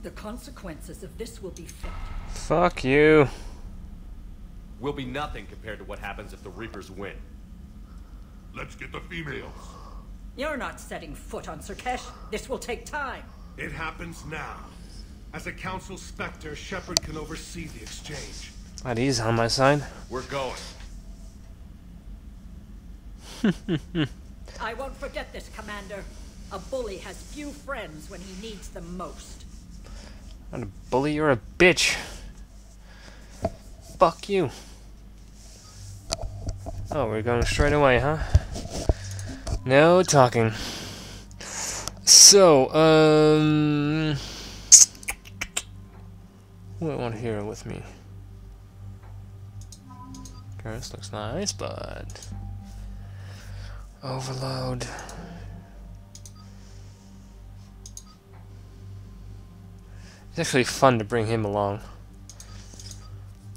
The consequences of this will be felt. Fuck you. Will be nothing compared to what happens if the Reapers win. Let's get the females. You're not setting foot on Sur'Kesh. This will take time. It happens now. As a council specter, Shepard can oversee the exchange. But he's on my side. We're going. I won't forget this, Commander. A bully has few friends when he needs them most. Not a bully, you're a bitch. Fuck you. Oh, we're going straight away, huh? No talking. So, who do I want here with me? Okay, this looks nice, but overload. It's actually fun to bring him along.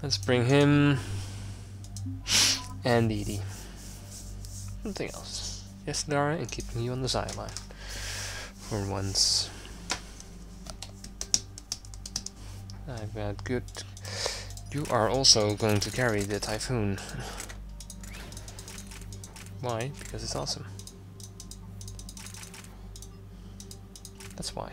Let's bring him and Edie. Something else. Yes, Dara, and keeping you on the sideline for once. I've got good. You are also going to carry the Typhoon. Why? Because it's awesome. That's why.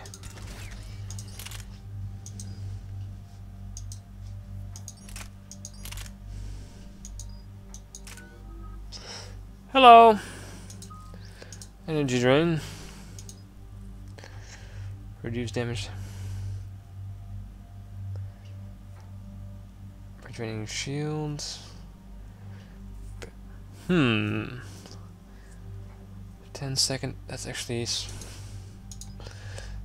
Hello! Energy drain. Reduce damage. Draining shields. 10 second. That's actually. This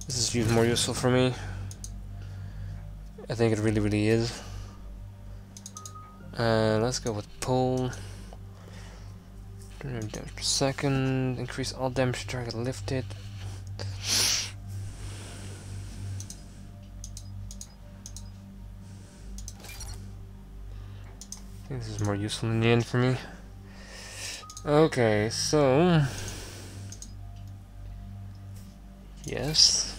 is more useful for me. I think it really is. Let's go with pull. Damage per second. Increase all damage to target lifted. I think this is more useful in the end for me. Okay, so yes.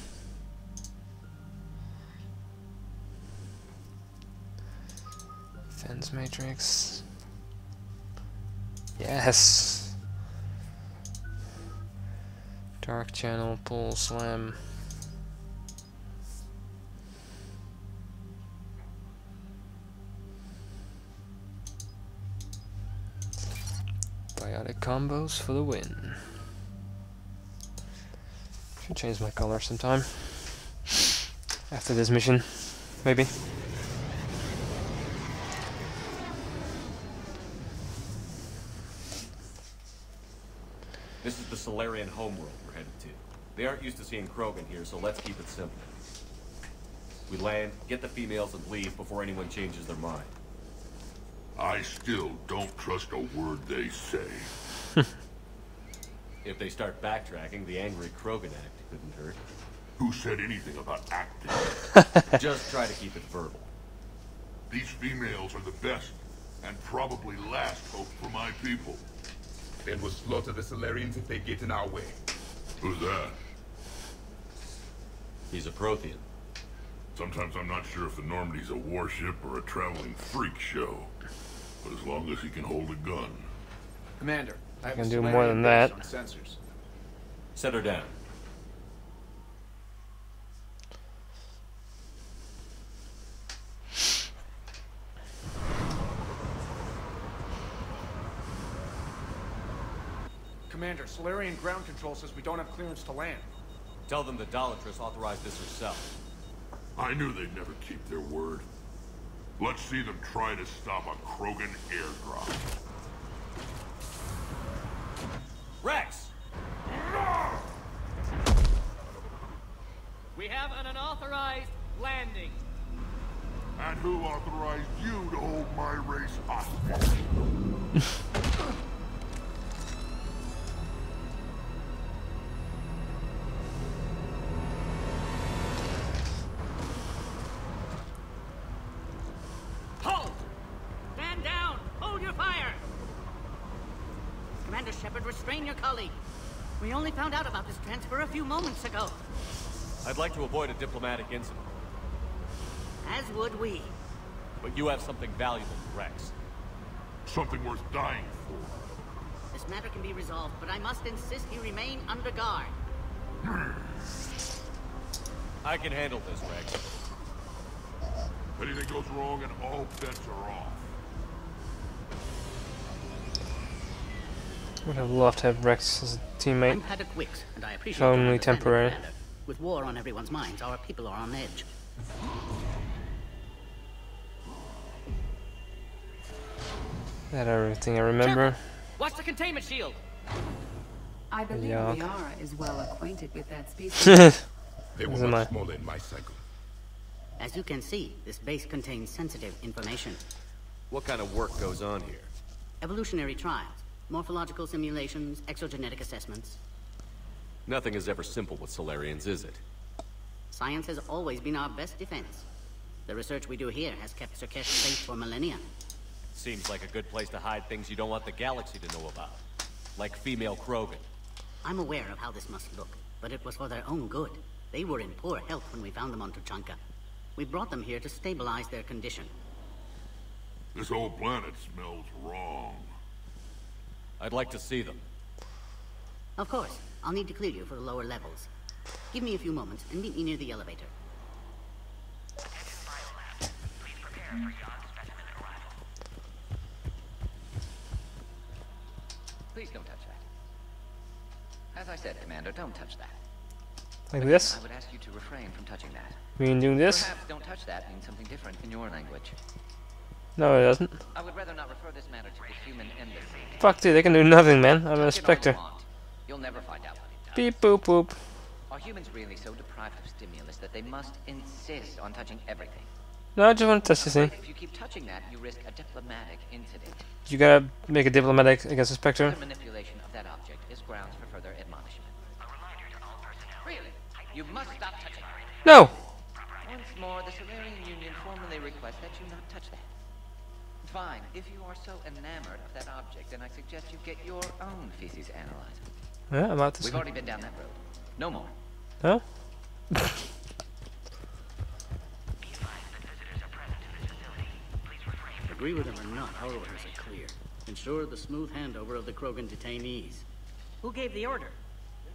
Fence matrix. Yes. Dark channel, pull, slam. Biotic combos for the win. Should change my color sometime. After this mission, maybe. This is the Solarian homeworld we're headed to. They aren't used to seeing Krogan here, so let's keep it simple. We land, get the females, and leave before anyone changes their mind. I still don't trust a word they say. If they start backtracking, the angry Krogan act couldn't hurt. Who said anything about acting? Just try to keep it verbal. These females are the best, and probably last hope for my people. Then we'll slaughter the Solarians if they get in our way. Who's that? He's a Prothean. Sometimes I'm not sure if the Normandy's a warship or a traveling freak show. But as long as he can hold a gun. Commander, I can do more than that. On sensors. Set her down. Commander, Solarian ground control says we don't have clearance to land. Tell them the Dolatress authorized this herself. I knew they'd never keep their word. Let's see them try to stop a Krogan airdrop. Wrex! We have an unauthorized landing. And who authorized you to hold my race hostage? Hold! Stand down! Hold your fire! Commander Shepard, restrain your colleague. We only found out about this transfer a few moments ago. I'd like to avoid a diplomatic incident. As would we. But you have something valuable, Wrex. Something worth dying for. This matter can be resolved, but I must insist you remain under guard. I can handle this, Wrex. If anything goes wrong and all bets are off. Would have loved to have Wrex as a teammate. I'm Paddock Wicks, and I appreciate Only your understanding, temporary. Commander. With war on everyone's minds, our people are on edge. That everything I remember. Watch the containment shield! I believe Yuck. Liara is well acquainted with that species. They were As am I. much smaller in my cycle. As you can see, this base contains sensitive information. What kind of work goes on here? Evolutionary trials, morphological simulations, exogenetic assessments. Nothing is ever simple with Solarians, is it? Science has always been our best defense. The research we do here has kept Sur'Kesh safe for millennia. Seems like a good place to hide things you don't want the galaxy to know about. Like female Krogan. I'm aware of how this must look, but it was for their own good. They were in poor health when we found them on Tuchanka. We brought them here to stabilize their condition. This whole planet smells wrong. I'd like to see them. Of course, I'll need to clear you for the lower levels. Give me a few moments and meet me near the elevator. Please don't touch that. As I said, Commander, don't touch that. Like this? I would ask you to refrain from touching that. We ain't doing this? Perhaps don't touch that means something different in your language. No, it doesn't. I would rather not refer this matter to the human embassy. Fuck dude, they can do nothing, man. I'm an Touch it all inspector. you want. You'll never find out what it does. Beep boop boop. Are humans really so deprived of stimulus that they must insist on touching everything? No, I just want to touch this thing. If you keep touching that, you risk a diplomatic incident. You gotta make a diplomatic against a Spectre. Further manipulation of that object is grounds for further admonishment. Really? You must stop touching it. No! Once more, the Solarian Union formally requests that you not touch that. Fine. If you are so enamored of that object, then I suggest you get your own feces analyzed. Yeah, I'm about to We've see. already been down that road. No more. No? Agree with him or not, our orders are clear. Ensure the smooth handover of the Krogan detainees. Who gave the order?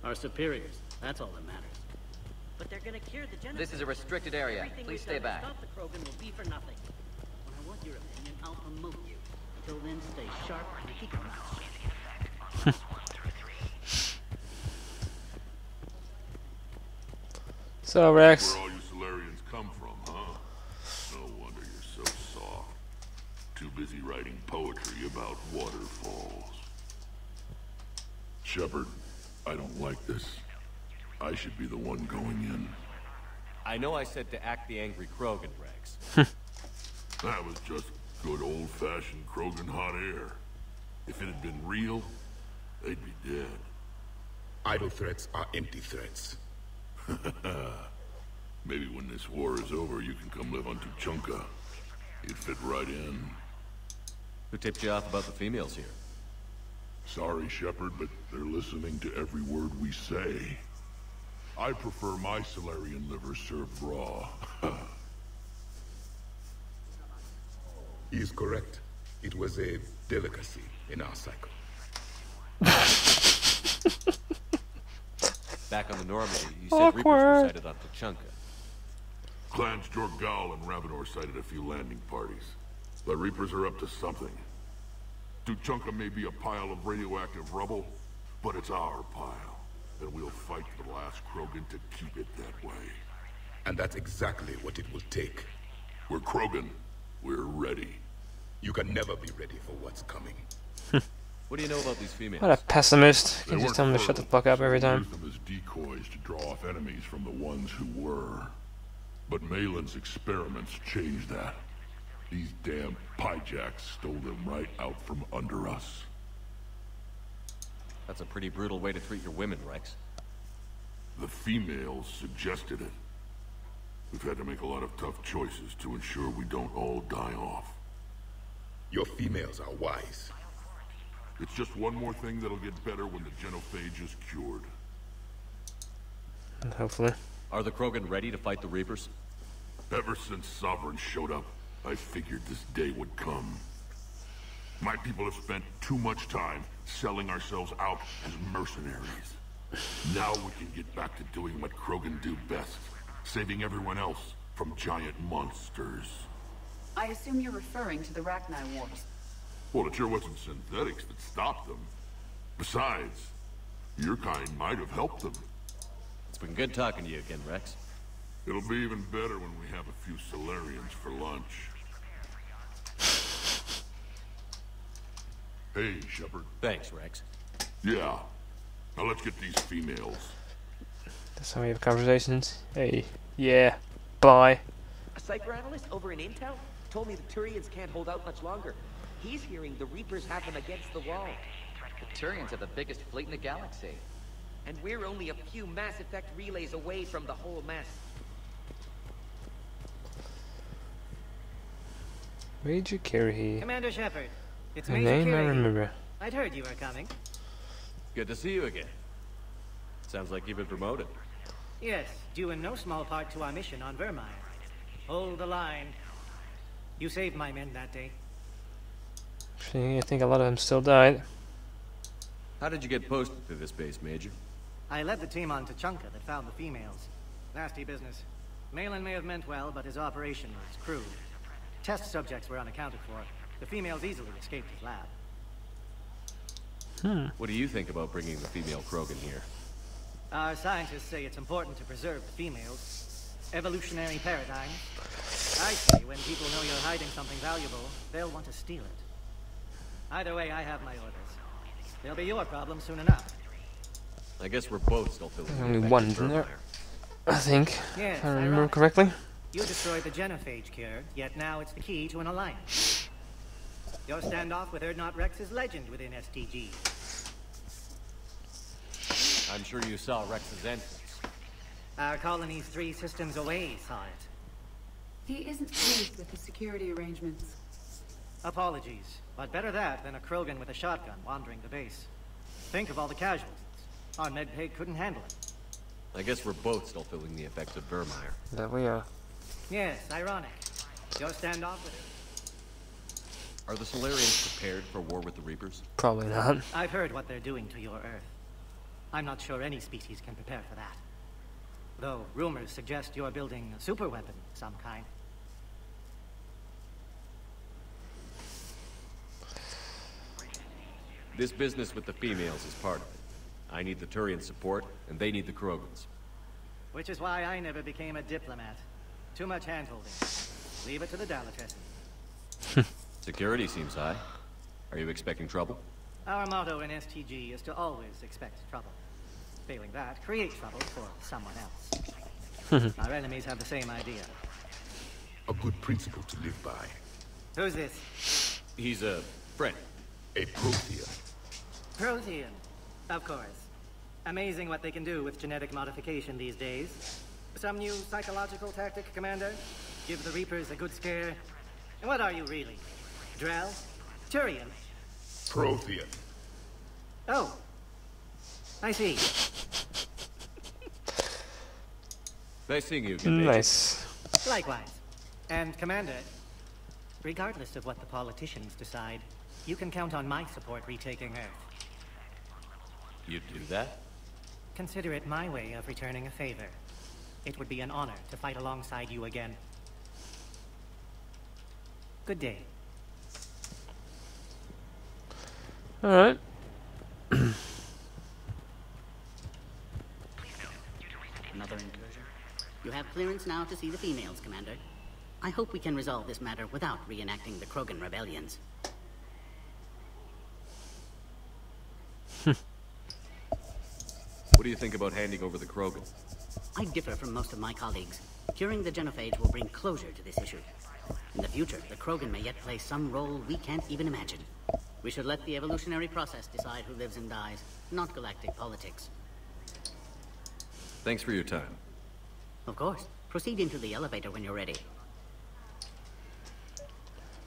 Our superiors. That's all that matters. But they're gonna cure the genocide. This is a restricted area. Everything Please we've stay done to back. Stop the Krogan will be for nothing. When I want your opinion, I'll promote you. Till then, stay sharp and keep your mouth shut. So, Wrex. Where all you Solarians come from, huh? No wonder you're so soft. Too busy writing poetry about waterfalls. Shepard, I don't like this. I should be the one going in. I know I said to act the angry Krogan, Wrex. That was just good old-fashioned Krogan hot air. If it had been real, they'd be dead. Idle threats are empty threats. Maybe when this war is over, you can come live on Tuchanka. You'd fit right in. Who tipped you off about the females here? Sorry, Shepard, but they're listening to every word we say. I prefer my Solarian liver served raw. He is correct. It was a delicacy in our cycle. Back on the Normandy, you said Reapers were sighted on Tuchanka. Clans Jorgal and Ravenor sighted a few landing parties. The Reapers are up to something. Tuchanka may be a pile of radioactive rubble, but it's our pile. And we'll fight the last Krogan to keep it that way. And that's exactly what it will take. We're Krogan. We're ready. You can never be ready for what's coming. What do you know about these females? What a pessimist. You They can just weren't tell him to shut the fertile, fuck up so every we time. used them as decoys to draw off enemies from the ones who were. But Malin's experiments changed that. These damn pyjacks stole them right out from under us. That's a pretty brutal way to treat your women, Wrex. The females suggested it. We've had to make a lot of tough choices to ensure we don't all die off. Your females are wise. It's just one more thing that'll get better when the genophage is cured. And hopefully. Are the Krogan ready to fight the Reapers? Ever since Sovereign showed up, I figured this day would come. My people have spent too much time selling ourselves out as mercenaries. Now we can get back to doing what Krogan do best, saving everyone else from giant monsters. I assume you're referring to the Rachni Wars. Well, it sure wasn't synthetics that stopped them. Besides, your kind might have helped them. It's been good talking to you again, Wrex. It'll be even better when we have a few Solarians for lunch. Hey, Shepard. Thanks, Wrex. Yeah. Now let's get these females. That's how we have conversations. Hey, yeah, bye. A psychoanalyst over in Intel told me the Turians can't hold out much longer. He's hearing the Reapers have them against the wall. The Turians have the biggest fleet in the galaxy. And we're only a few Mass Effect relays away from the whole mess. Major Carey. Commander Shepard, it's Her Major name I Carey. remember. I'd heard you were coming. Good to see you again. Sounds like you've been promoted. Yes, due in no small part to our mission on Vermeer. Hold the line. You saved my men that day. I think a lot of them still died. How did you get posted to this base, Major? I led the team on Tuchanka that found the females. Nasty business. Malin may have meant well, but his operation was crude. Test subjects were unaccounted for. The females easily escaped his lab. What do you think about bringing the female Krogan here? Our scientists say it's important to preserve the females. Evolutionary paradigm. I say when people know you're hiding something valuable, they'll want to steal it. Either way, I have my orders. They'll be your problem soon enough. I guess we're both still feeling Only one in there, I think. Yes, If I remember ironic. correctly. You destroyed the genophage cure, yet now it's the key to an alliance. Your standoff with Erdnot Wrex is legend within STG. I'm sure you saw Rex's entrance. Our colony's 3 systems away saw it. He isn't pleased with the security arrangements. Apologies, but better that than a Krogan with a shotgun wandering the base. Think of all the casualties. Our medpay couldn't handle it. I guess we're both still feeling the effects of Vermeer. That we are. Yes, ironic. Your standoff with Are the Solarians prepared for war with the Reapers? Probably not. I've heard what they're doing to your Earth. I'm not sure any species can prepare for that. Though rumors suggest you're building a superweapon of some kind. This business with the females is part of it. I need the Turian support, and they need the Krogans. Which is why I never became a diplomat. Too much hand-holding. Leave it to the Dalatessen. Security seems high. Are you expecting trouble? Our motto in STG is to always expect trouble. Failing that, create trouble for someone else. Our enemies have the same idea. A good principle to live by. Who's this? He's a friend. A Prothean. Prothean. Of course. Amazing what they can do with genetic modification these days. Some new psychological tactic, Commander? Give the Reapers a good scare? And what are you really? Drell? Turian? Prothean. Oh. I see. Nice seeing you again, Major. Nice. Likewise. And Commander, regardless of what the politicians decide, you can count on my support retaking Earth. You'd do that? Consider it my way of returning a favor. It would be an honor to fight alongside you again. Good day. Alright. Another incursion? You have clearance now to see the females, Commander. I hope we can resolve this matter without reenacting the Krogan rebellions. What do you think about handing over the Krogan? I differ from most of my colleagues. Curing the genophage will bring closure to this issue. In the future, the Krogan may yet play some role we can't even imagine. We should let the evolutionary process decide who lives and dies, not galactic politics. Thanks for your time. Of course. Proceed into the elevator when you're ready.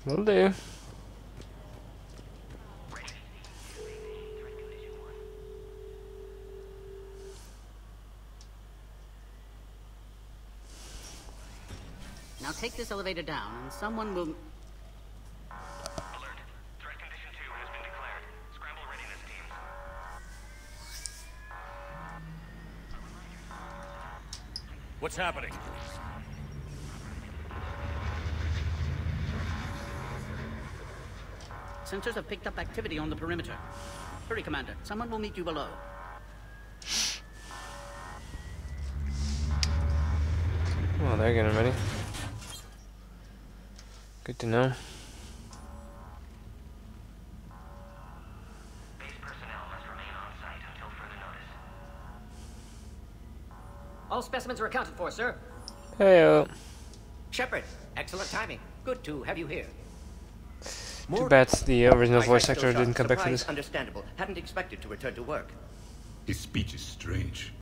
Will do. Now take this elevator down, and someone will... Alert. Threat condition 2 has been declared. Scramble readiness teams. What's happening? Sensors have picked up activity on the perimeter. Hurry, Commander. Someone will meet you below. Oh, they're getting ready. Good to know. Base personnel must remain on site until further notice. All specimens are accounted for, sir. Hey, Shepard, excellent timing. Good to have you here. too bad the original voice actor didn't come back for this. Understandable. Hadn't expected to return to work. His speech is strange.